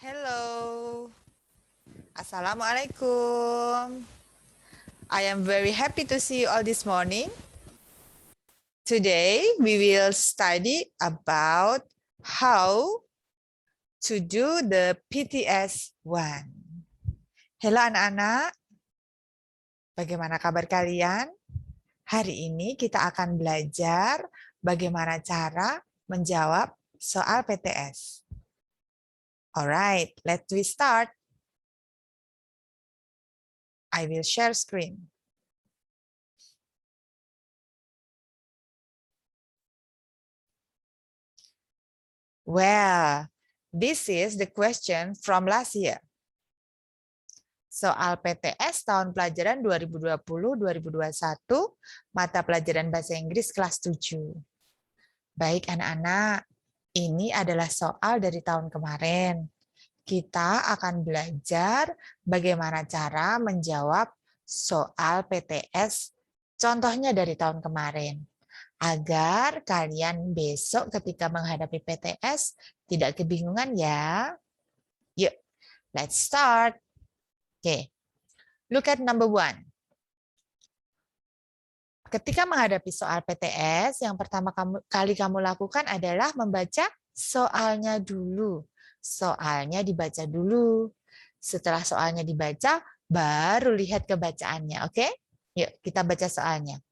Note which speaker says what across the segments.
Speaker 1: Hello, Assalamualaikum. I am very happy to see you all this morning. Today we will study about how to do the PTS 1. Halo anak-anak, bagaimana kabar kalian? Hari ini kita akan belajar bagaimana cara menjawab soal PTS. Alright, let's start. I will share screen. Well, this is the question from last year. Soal PTS tahun pelajaran 2020-2021, mata pelajaran Bahasa Inggris kelas 7. Baik anak-anak, ini adalah soal dari tahun kemarin. Kita akan belajar bagaimana cara menjawab soal PTS, contohnya dari tahun kemarin. Agar kalian besok ketika menghadapi PTS tidak kebingungan ya. Yuk, let's start. Oke, look at number 1. Ketika menghadapi soal PTS, yang pertama kali kamu lakukan adalah membaca soalnya dulu. Soalnya dibaca dulu. Setelah soalnya dibaca, baru lihat kebacaannya. Oke? Yuk, kita baca soalnya.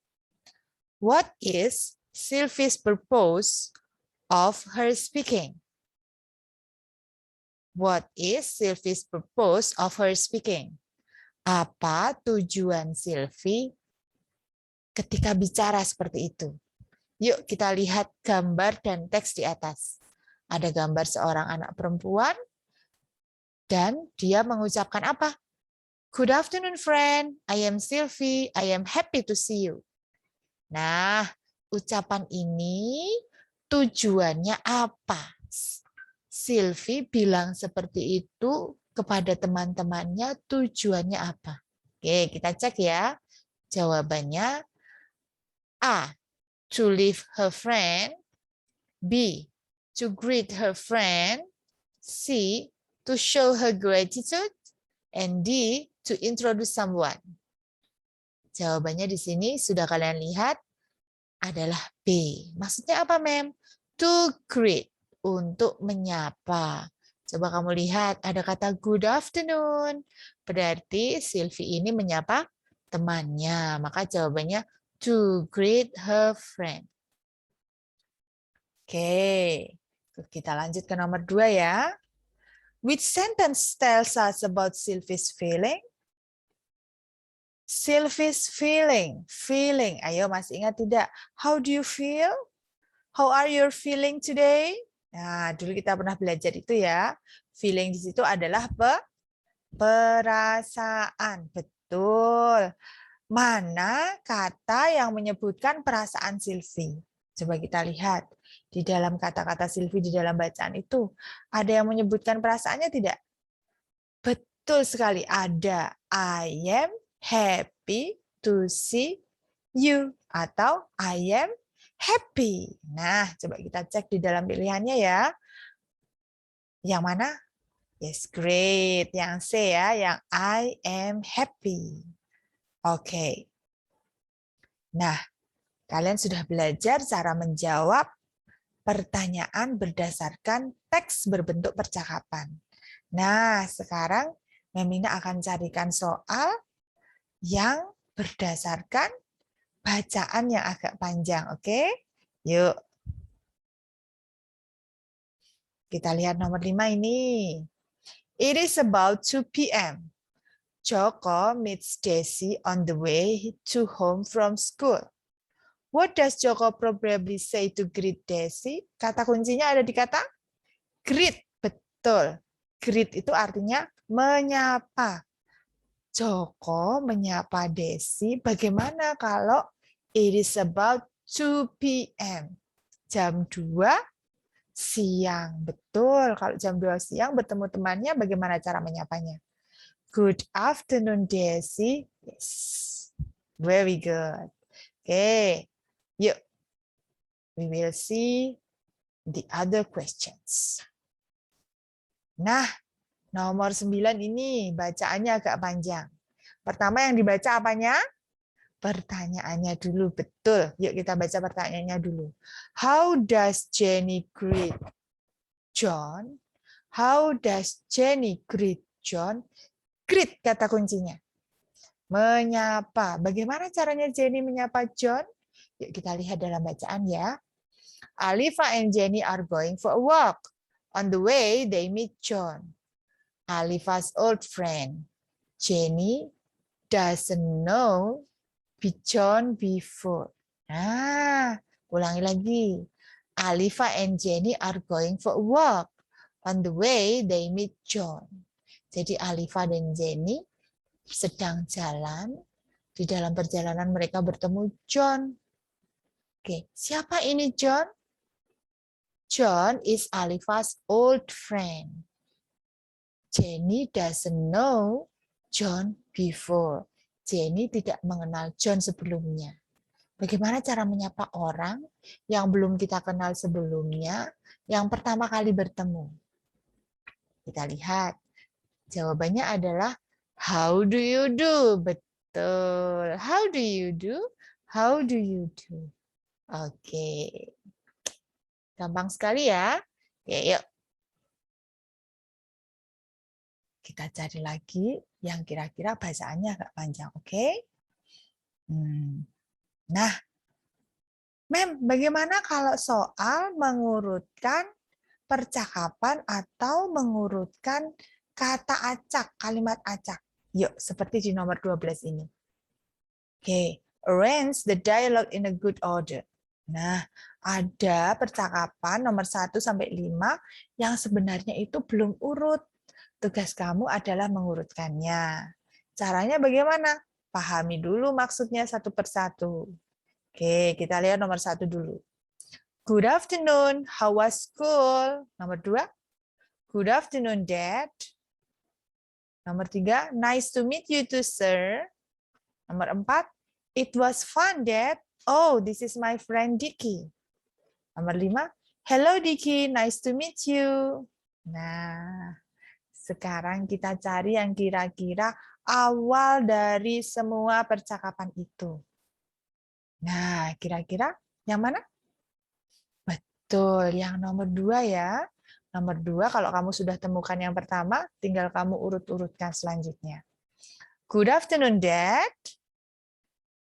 Speaker 1: What is Sylvie's purpose of her speaking? What is Sylvie's purpose of her speaking? Apa tujuan Sylvie ketika bicara seperti itu? Yuk kita lihat gambar dan teks di atas. Ada gambar seorang anak perempuan dan dia mengucapkan apa? Good afternoon friend, I am Sylvie, I am happy to see you. Nah, ucapan ini tujuannya apa? Sylvie bilang seperti itu kepada teman-temannya, tujuannya apa? Oke, kita cek ya. Jawabannya A, to leave her friend. B, to greet her friend. C, to show her gratitude. And D, to introduce someone. Jawabannya di sini sudah kalian lihat adalah B. Maksudnya apa, Mem? To greet, untuk menyapa. Coba kamu lihat, ada kata good afternoon. Berarti Sylvie ini menyapa temannya. Maka jawabannya to greet her friend. Oke, kita lanjut ke nomor 2 ya. Which sentence tells us about Sylvie's feeling? Sylvie's feeling. Feeling. Ayo, masih ingat tidak? How do you feel? How are you feeling today? Nah, dulu kita pernah belajar itu ya. Feeling di situ adalah perasaan. Betul. Mana kata yang menyebutkan perasaan Sylvie? Coba kita lihat. Di dalam kata-kata Sylvie di dalam bacaan itu, ada yang menyebutkan perasaannya tidak? Betul sekali, ada. I am happy to see you. Atau I am happy. Nah, coba kita cek di dalam pilihannya ya. Yang mana? Yes, great. Yang C ya, yang I am happy. Oke. Nah, kalian sudah belajar cara menjawab pertanyaan berdasarkan teks berbentuk percakapan. Nah, sekarang Memina akan carikan soal yang berdasarkan bacaan yang agak panjang. Oke? Yuk. Kita lihat nomor 5 ini. It is about 2 p.m. Joko meets Desi on the way to home from school. What does Joko probably say to greet Desi? Kata kuncinya ada di kata greet. Betul. Greet itu artinya menyapa. Joko menyapa Desi. Bagaimana kalau it is about 2 p.m. Jam 2 siang. Betul. Kalau jam 2 siang bertemu temannya, bagaimana cara menyapanya? Good afternoon, Desi. Yes. Very good. Okay. Yuk. We will see the other questions. Nah, Nomor 9 ini bacaannya agak panjang. Pertama yang dibaca apanya? Pertanyaannya dulu, betul. Yuk kita baca pertanyaannya dulu. How does Jenny greet John? How does Jenny greet John? Greet kata kuncinya. Menyapa. Bagaimana caranya Jenny menyapa John? Yuk kita lihat dalam bacaan ya. Alifa and Jenny are going for a walk. On the way, they meet John, Alifa's old friend. Jenny doesn't know John before. Nah, ulangi lagi. Alifa and Jenny are going for a walk. On the way, they meet John. Jadi Alifa dan Jenny sedang jalan. Di dalam perjalanan mereka bertemu John. Oke, siapa ini John? John is Alifa's old friend. Jenny doesn't know John before. Jenny tidak mengenal John sebelumnya. Bagaimana cara menyapa orang yang belum kita kenal sebelumnya, yang pertama kali bertemu? Kita lihat. Jawabannya adalah how do you do? Betul. How do you do? How do you do? Oke. Gampang sekali ya. Oke, yuk. Kita cari lagi yang kira-kira bacaannya agak panjang, oke? Nah, Mem, bagaimana kalau soal mengurutkan percakapan atau mengurutkan kata acak, kalimat acak? Yuk, seperti di nomor 12 ini. Oke, arrange the dialogue in a good order. Nah, ada percakapan nomor 1 sampai 5 yang sebenarnya itu belum urut. Tugas kamu adalah mengurutkannya. Caranya bagaimana? Pahami dulu maksudnya satu persatu. Oke, kita lihat nomor 1 dulu. Good afternoon, how was school? Nomor 2. Good afternoon, Dad. Nomor 3. Nice to meet you too, sir. Nomor 4. It was fun, Dad. Oh, this is my friend Dicky. Nomor 5. Hello, Dicky. Nice to meet you. Nah, sekarang kita cari yang kira-kira awal dari semua percakapan itu. Nah, kira-kira yang mana? Betul, yang nomor 2 ya. Nomor 2, kalau kamu sudah temukan yang pertama, tinggal kamu urut-urutkan selanjutnya. Good afternoon, Dad.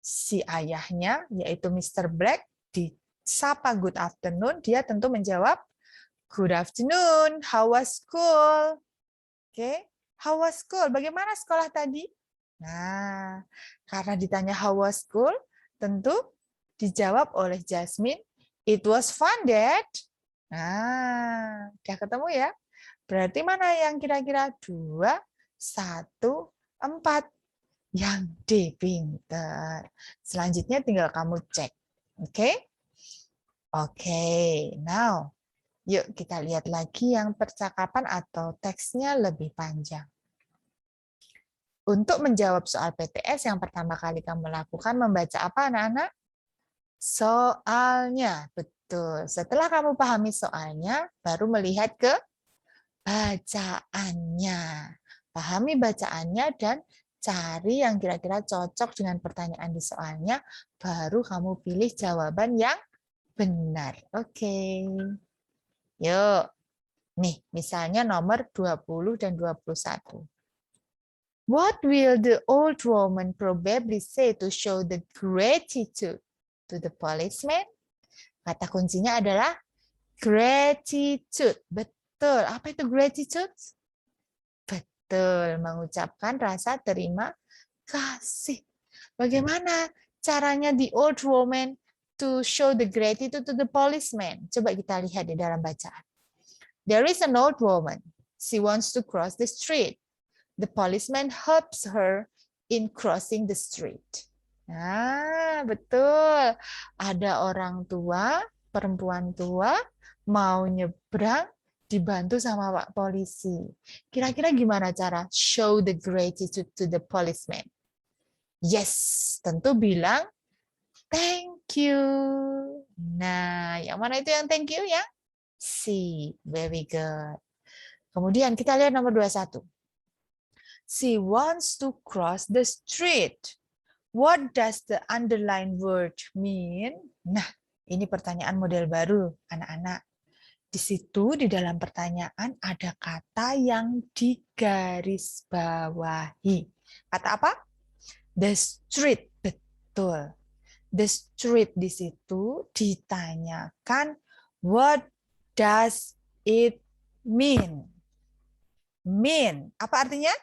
Speaker 1: Si ayahnya, yaitu Mr. Black, disapa good afternoon, dia tentu menjawab, good afternoon, how was school? Oke, how was school? Bagaimana sekolah tadi? Nah, karena ditanya how was school, tentu dijawab oleh Jasmine, it was fun, Dad. Nah, udah ketemu ya? Berarti mana yang kira-kira 2, 1, 4? Yang D, pinter. Selanjutnya tinggal kamu cek. Oke? Oke, now yuk kita lihat lagi yang percakapan atau teksnya lebih panjang. Untuk menjawab soal PTS yang pertama kali kamu lakukan membaca apa anak-anak? Soalnya, betul. Setelah kamu pahami soalnya, baru melihat ke bacaannya. Pahami bacaannya dan cari yang kira-kira cocok dengan pertanyaan di soalnya, baru kamu pilih jawaban yang benar. Oke. Yuk. Nih, misalnya nomor 20 dan 21. What will the old woman probably say to show the gratitude to the policeman? Kata kuncinya adalah gratitude. Betul. Apa itu gratitude? Betul, mengucapkan rasa terima kasih. Bagaimana caranya the old woman to show the gratitude to the policeman? Coba kita lihat di dalam bacaan. There is an old woman. She wants to cross the street. The policeman helps her in crossing the street. Nah, betul. Ada orang tua, perempuan tua, mau nyebrang, dibantu sama Pak Polisi. Kira-kira gimana cara show the gratitude to the policeman? Yes, tentu bilang thank you. Nah, yang mana itu yang thank you ya? C, very good. Kemudian kita lihat nomor 21. She wants to cross the street. What does the underlined word mean? Nah, ini pertanyaan model baru, anak-anak. Di situ, di dalam pertanyaan, ada kata yang digarisbawahi. Kata apa? The street. Betul. The street di situ ditanyakan, what does it mean? Mean. Apa artinya?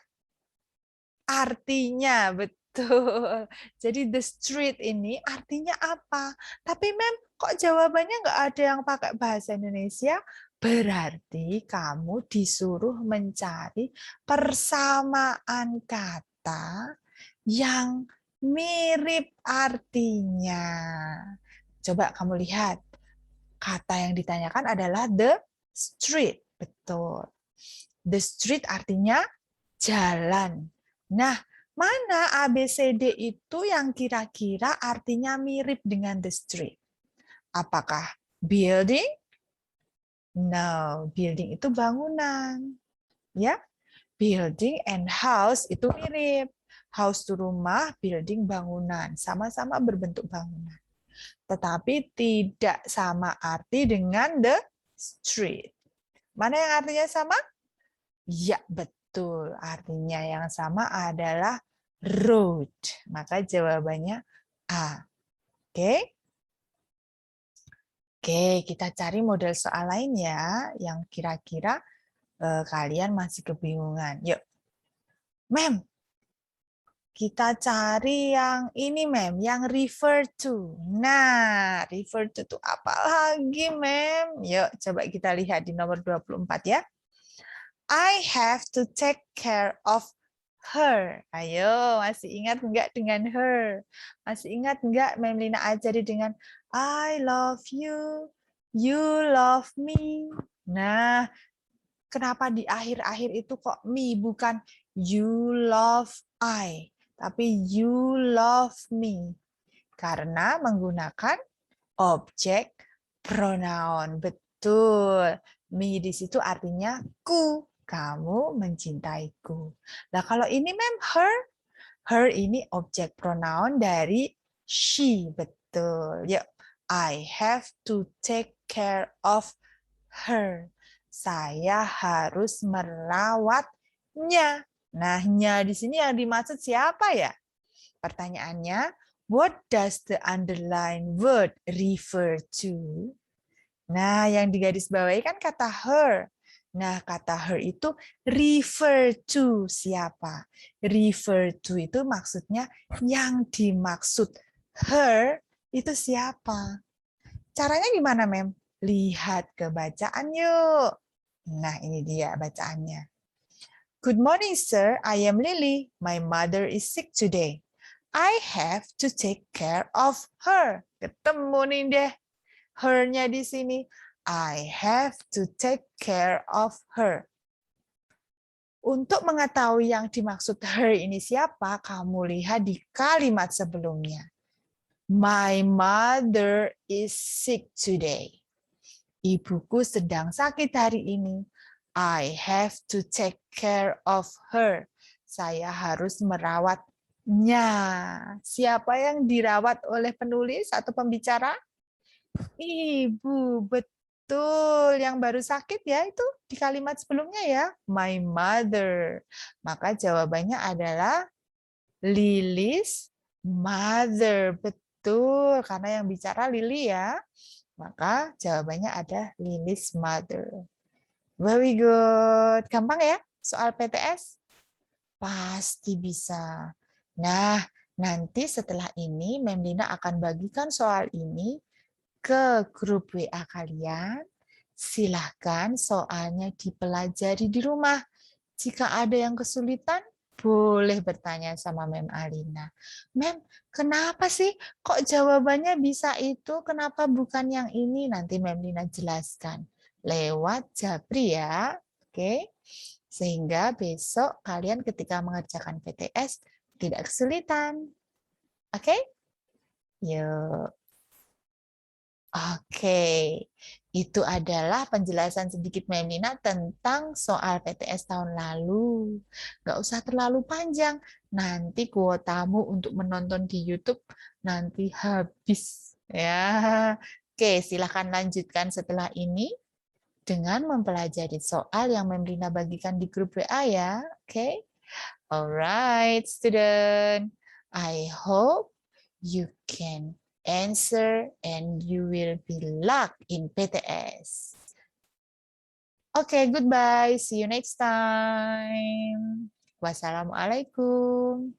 Speaker 1: Artinya, betul. Jadi the street ini artinya apa? Tapi Mem, kok jawabannya nggak ada yang pakai bahasa Indonesia? Berarti kamu disuruh mencari persamaan kata yang mirip artinya. Coba kamu lihat. Kata yang ditanyakan adalah the street. Betul. The street artinya jalan. Nah, mana ABCD itu yang kira-kira artinya mirip dengan the street? Apakah building? No, building itu bangunan. Ya, building and house itu mirip. House itu rumah, building bangunan. Sama-sama berbentuk bangunan. Tetapi tidak sama arti dengan the street. Mana yang artinya sama? Ya, betul. Artinya yang sama adalah road. Maka jawabannya A. Oke? Oke, kita cari model soal lain ya, yang kira-kira kalian masih kebingungan. Yuk. Mem, kita cari yang ini, Mem, yang refer to. Nah, refer to itu apa lagi, Mem? Yuk, coba kita lihat di nomor 24 ya. I have to take care of her. Ayo, masih ingat enggak dengan her? Masih ingat enggak Mem Lina ajari dengan I love you, you love me. Nah, kenapa di akhir-akhir itu kok me bukan you love I, tapi you love me? Karena menggunakan objek pronoun. Betul. Me di situ artinya ku. Kamu mencintaiku. Nah, kalau ini Mem, her. Her ini objek pronoun dari she. Betul. Yuk. I have to take care of her. Saya harus merawatnya. Nah, nya di sini yang dimaksud siapa ya? Pertanyaannya, what does the underlined word refer to? Nah, yang digarisbawahi kan kata her. Nah, kata her itu refer to siapa? Refer to itu maksudnya yang dimaksud her itu siapa? Caranya gimana, Mem? Lihat ke bacaan yuk. Nah, ini dia bacaannya. Good morning, sir. I am Lily. My mother is sick today. I have to take care of her. Ketemu nih deh. Her-nya di sini. I have to take care of her. Untuk mengetahui yang dimaksud her ini siapa, kamu lihat di kalimat sebelumnya. My mother is sick today. Ibuku sedang sakit hari ini. I have to take care of her. Saya harus merawatnya. Siapa yang dirawat oleh penulis atau pembicara? Ibu, betul. Yang baru sakit ya, itu di kalimat sebelumnya ya. My mother. Maka jawabannya adalah Lily's mother. Betul, karena yang bicara Lily ya. Maka jawabannya ada Lily's mother. Very good. Gampang ya soal PTS? Pasti bisa. Nah, nanti setelah ini Mem Lina akan bagikan soal ini ke grup WA kalian. Silahkan soalnya dipelajari di rumah. Jika ada yang kesulitan, boleh bertanya sama Mem Alina. Mem, kenapa sih kok jawabannya bisa itu? Kenapa bukan yang ini? Nanti Mem Lina jelaskan lewat Japri ya. Oke. Sehingga besok kalian ketika mengerjakan PTS tidak kesulitan. Oke? Yuk. Oke. Itu adalah penjelasan sedikit Memina tentang soal PTS tahun lalu. Nggak usah terlalu panjang. Nanti kuotamu untuk menonton di YouTube nanti habis. Ya, oke, silahkan lanjutkan setelah ini dengan mempelajari soal yang Memrina bagikan di grup WA ya. Oke, alright, student. I hope you can answer and you will be luck in PTS. Okay, goodbye. See you next time. Wassalamualaikum.